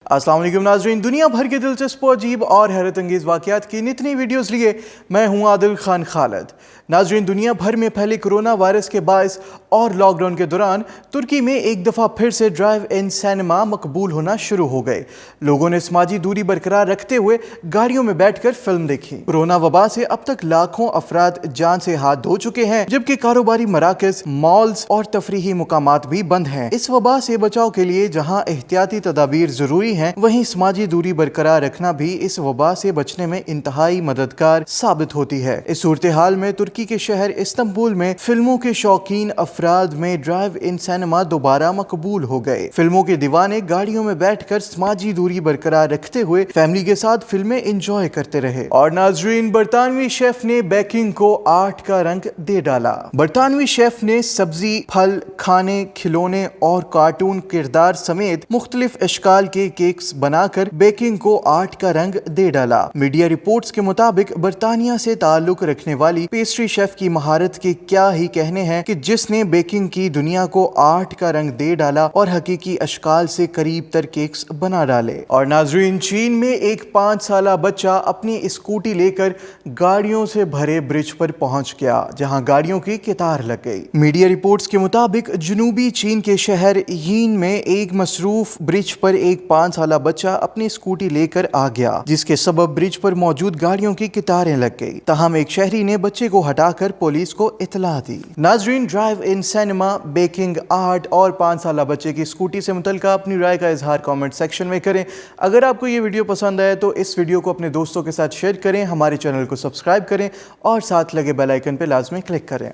अस्सलाम वालेकुम नाज़रीन, दुनिया भर के दिलचस्प, अजीब और हैरत अंगेज़ वाक़यात की नित नई वीडियोज़ लिए मैं हूँ आदिल खान खालिद। नाज़रीन, दुनिया भर में फैले कोरोना वायरस के बायस और लॉकडाउन के दौरान तुर्की में एक दफ़ा फिर से ड्राइव इन सिनेमा मकबूल होना शुरू हो गए। लोगों ने समाजी दूरी बरकरार रखते हुए गाड़ियों में बैठकर फिल्म देखी। कोरोना वबा से अब तक लाखों अफराद जान से हाथ धो चुके हैं, जबकि कारोबारी मराकज़, मॉल्स और तफरीही मुकामात भी बंद हैं। इस वबा से बचाव के लिए जहाँ एहतियाती तदाबीर जरूरी हैं, वहीं समाजी दूरी बरकरार रखना भी इस वबा से बचने में इंतहाई मददगार साबित होती है। इस सूरत हाल में तुर्की के शहर इस्तांबुल में फिल्मों के शौकीन अफराद में ड्राइव इन सिनेमा दोबारा मकबूल हो गए। फिल्मों के दीवाने गाड़ियों में बैठकर समाजी दूरी बरकरार रखते हुए फैमिली के साथ फिल्में एंजॉय करते रहे। और नाजरीन, बरतानवी शेफ ने बेकिंग को आर्ट का रंग दे डाला। बरतानवी शेफ ने सब्जी, फल, खाने, खिलौने और कार्टून किरदार समेत मुख्तलिफ अशकाल के केक्स बनाकर बेकिंग को आर्ट का रंग दे डाला। मीडिया रिपोर्ट्स के मुताबिक बरतानिया से ताल्लुक रखने वाली पेस्ट्री शेफ की महारत के क्या ही कहने हैं कि जिसने बेकिंग की दुनिया को आर्ट का रंग दे डाला और हकीकी अशकाल से करीब तर केक्स बना डाले। और नाजरीन, चीन में एक 5 साला बच्चा अपनी स्कूटी लेकर गाड़ियों से भरे ब्रिज पर पहुंच गया, जहां गाड़ियों की कतार लग गई। मीडिया रिपोर्ट्स के मुताबिक जनूबी चीन के शहर यीन में एक मसरूफ ब्रिज पर एक 5 साला बच्चा अपनी स्कूटी लेकर आ गया, जिसके सबब ब्रिज पर मौजूद गाड़ियों की कतारें लग गई। ताहम एक शहरी ने बच्चे को हटाकर पुलिस को इतला दी। नाजरीन, drive in cinema, baking art और 5 साला बच्चे की स्कूटी से मुतल्लिका अपनी राय का इजहार कमेंट सेक्शन में करें। अगर आपको ये वीडियो पसंद आए तो इस वीडियो को अपने दोस्तों के साथ शेयर करें, हमारे चैनल को सब्सक्राइब करें और साथ लगे बेल आइकन पर लाजमी क्लिक करें।